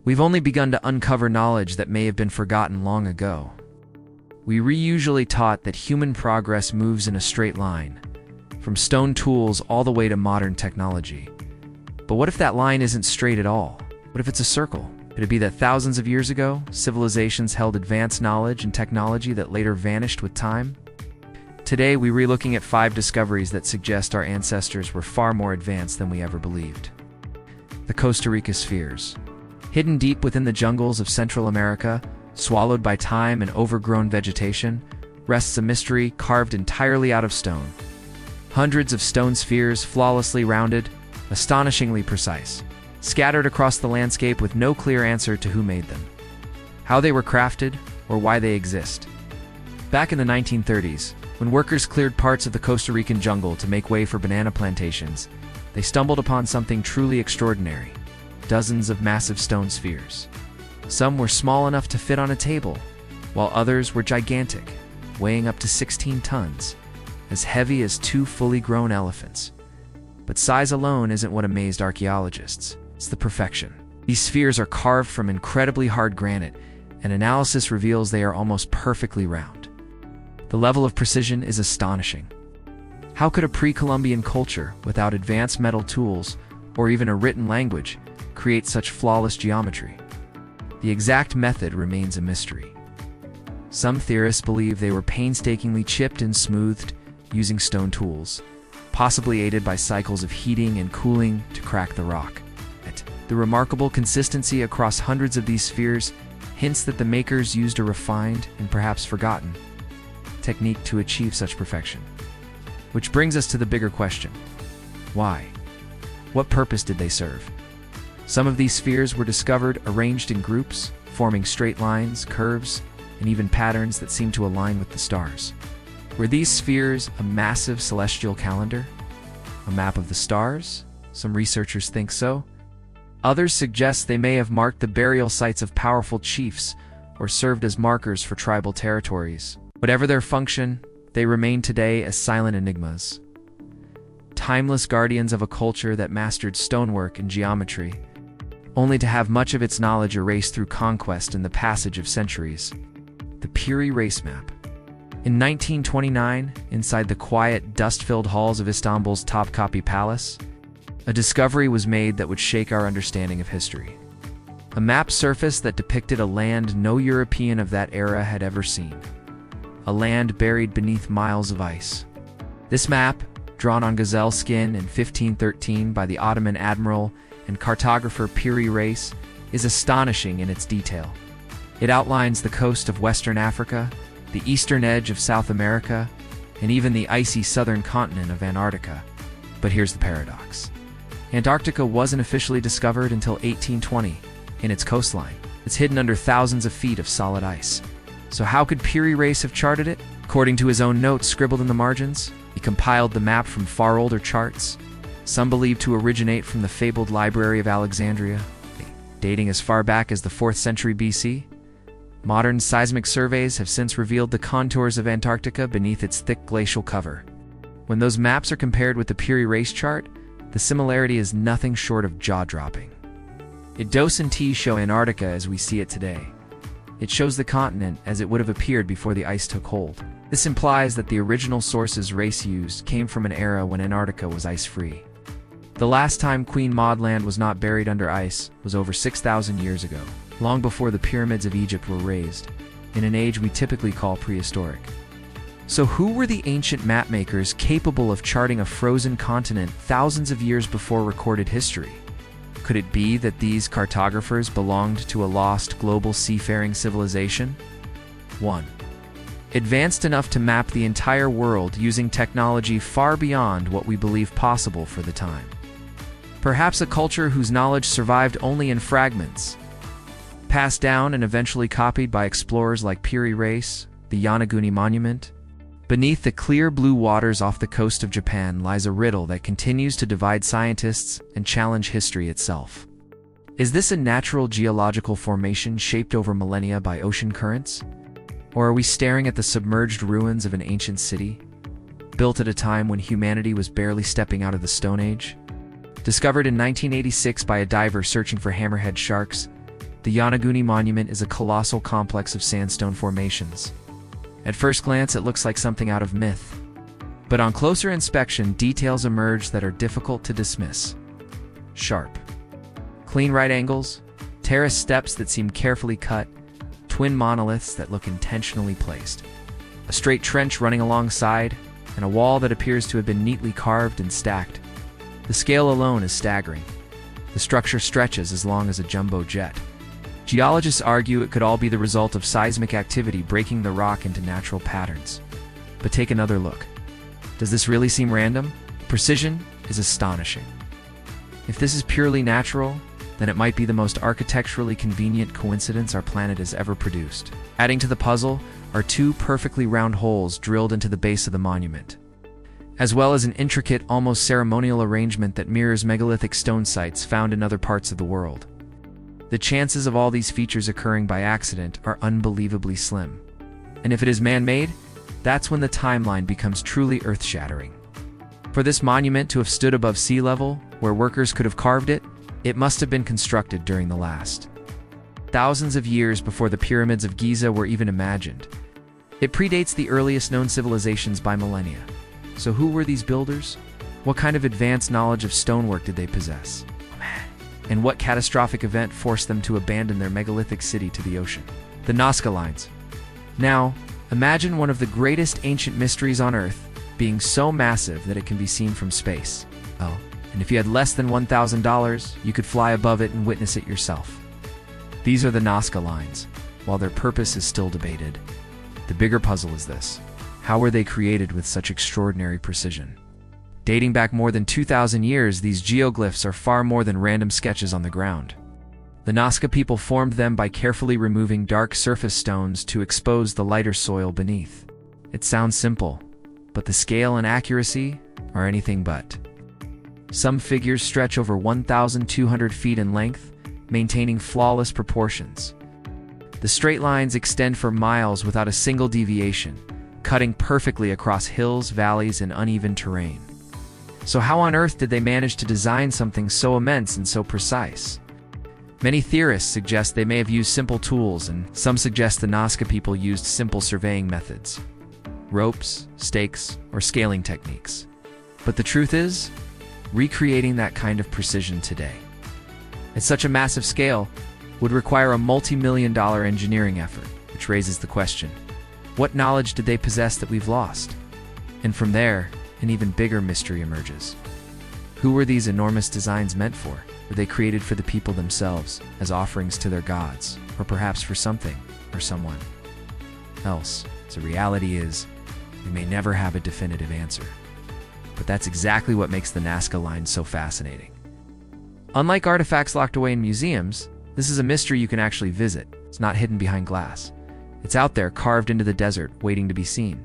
We've only begun to uncover knowledge that may have been forgotten long ago. We were usually taught that human progress moves in a straight line, from stone tools all the way to modern technology. But what if that line isn't straight at all? What if it's a circle? Could it be that thousands of years ago, civilizations held advanced knowledge and technology that later vanished with time? Today, we're relooking at 5 discoveries that suggest our ancestors were far more advanced than we ever believed. The Costa Rica Spheres. Hidden deep within the jungles of Central America, swallowed by time and overgrown vegetation, rests a mystery carved entirely out of stone. Hundreds of stone spheres, flawlessly rounded, astonishingly precise, scattered across the landscape with no clear answer to who made them, how they were crafted, or why they exist. Back in the 1930s, when workers cleared parts of the Costa Rican jungle to make way for banana plantations, they stumbled upon something truly extraordinary: dozens of massive stone spheres. Some were small enough to fit on a table, while others were gigantic, weighing up to 16 tons, as heavy as 2 fully grown elephants. But size alone isn't what amazed archaeologists. It's the perfection. These spheres are carved from incredibly hard granite, and analysis reveals they are almost perfectly round. The level of precision is astonishing. How could a pre-Columbian culture, without advanced metal tools or even a written language, create such flawless geometry? The exact method remains a mystery. Some theorists believe they were painstakingly chipped and smoothed using stone tools, possibly aided by cycles of heating and cooling to crack the rock. The remarkable consistency across hundreds of these spheres hints that the makers used a refined and perhaps forgotten technique to achieve such perfection. Which brings us to the bigger question: why? What purpose did they serve? Some of these spheres were discovered arranged in groups, forming straight lines, curves, and even patterns that seem to align with the stars. Were these spheres a massive celestial calendar? A map of the stars? Some researchers think so. Others suggest they may have marked the burial sites of powerful chiefs or served as markers for tribal territories. Whatever their function, they remain today as silent enigmas. Timeless guardians of a culture that mastered stonework and geometry, only to have much of its knowledge erased through conquest and the passage of centuries. The Piri Reis Map. In 1929, inside the quiet, dust-filled halls of Istanbul's Topkapi Palace, a discovery was made that would shake our understanding of history. A map surfaced that depicted a land no European of that era had ever seen. A land buried beneath miles of ice. This map, drawn on gazelle skin in 1513 by the Ottoman admiral and cartographer Piri Reis, is astonishing in its detail. It outlines the coast of Western Africa, the eastern edge of South America, and even the icy southern continent of Antarctica. But here's the paradox. Antarctica wasn't officially discovered until 1820 in its coastline. It's hidden under thousands of feet of solid ice. So how could Piri Reis have charted it? According to his own notes scribbled in the margins, he compiled the map from far older charts, some believed to originate from the fabled Library of Alexandria, dating as far back as the 4th century BC. Modern seismic surveys have since revealed the contours of Antarctica beneath its thick glacial cover. When those maps are compared with the Piri Reis chart, the similarity is nothing short of jaw-dropping. Dos and T show Antarctica as we see it today. It shows the continent as it would have appeared before the ice took hold. This implies that the original sources Reis used came from an era when Antarctica was ice-free. The last time Queen Maud Land was not buried under ice was over 6,000 years ago, long before the pyramids of Egypt were raised, in an age we typically call prehistoric. So who were the ancient mapmakers capable of charting a frozen continent thousands of years before recorded history? Could it be that these cartographers belonged to a lost global seafaring civilization? 1. Advanced enough to map the entire world using technology far beyond what we believe possible for the time. Perhaps a culture whose knowledge survived only in fragments, passed down and eventually copied by explorers like Piri Reis, the Yonaguni Monument. Beneath the clear blue waters off the coast of Japan lies a riddle that continues to divide scientists and challenge history itself. Is this a natural geological formation shaped over millennia by ocean currents? Or are we staring at the submerged ruins of an ancient city, built at a time when humanity was barely stepping out of the Stone Age? Discovered in 1986 by a diver searching for hammerhead sharks, The Yonaguni Monument is a colossal complex of sandstone formations. At first glance, it looks like something out of myth. But on closer inspection, details emerge that are difficult to dismiss. Sharp, clean right angles, terrace steps that seem carefully cut, twin monoliths that look intentionally placed, a straight trench running alongside, and a wall that appears to have been neatly carved and stacked. The scale alone is staggering. The structure stretches as long as a jumbo jet. Geologists argue it could all be the result of seismic activity breaking the rock into natural patterns. But take another look. Does this really seem random? Precision is astonishing. If this is purely natural, then it might be the most architecturally convenient coincidence our planet has ever produced. Adding to the puzzle are two perfectly round holes drilled into the base of the monument, as well as an intricate, almost ceremonial arrangement that mirrors megalithic stone sites found in other parts of the world. The chances of all these features occurring by accident are unbelievably slim. And if it is man-made, that's when the timeline becomes truly earth-shattering. For this monument to have stood above sea level, where workers could have carved it, it must have been constructed during the last thousands of years before the pyramids of Giza were even imagined. It predates the earliest known civilizations by millennia. So who were these builders? What kind of advanced knowledge of stonework did they possess? And what catastrophic event forced them to abandon their megalithic city to the ocean? The Nazca Lines. Now, imagine one of the greatest ancient mysteries on Earth being so massive that it can be seen from space. Oh, and if you had less than $1,000, you could fly above it and witness it yourself. These are the Nazca Lines. While their purpose is still debated, the bigger puzzle is this: how were they created with such extraordinary precision? Dating back more than 2,000 years, these geoglyphs are far more than random sketches on the ground. The Nazca people formed them by carefully removing dark surface stones to expose the lighter soil beneath. It sounds simple, but the scale and accuracy are anything but. Some figures stretch over 1,200 feet in length, maintaining flawless proportions. The straight lines extend for miles without a single deviation, cutting perfectly across hills, valleys, and uneven terrain. So how on earth did they manage to design something so immense and so precise? Many theorists suggest they may have used simple tools, and some suggest the Nazca people used simple surveying methods: ropes, stakes, or scaling techniques. But the truth is, recreating that kind of precision today, at such a massive scale, would require a multi-million-dollar engineering effort, which raises the question: what knowledge did they possess that we've lost? And from there, an even bigger mystery emerges. Who were these enormous designs meant for? Were they created for the people themselves, as offerings to their gods, or perhaps for something or someone else? So reality is, we may never have a definitive answer. But that's exactly what makes the Nazca Lines so fascinating. Unlike artifacts locked away in museums, this is a mystery you can actually visit. It's not hidden behind glass. It's out there, carved into the desert, waiting to be seen.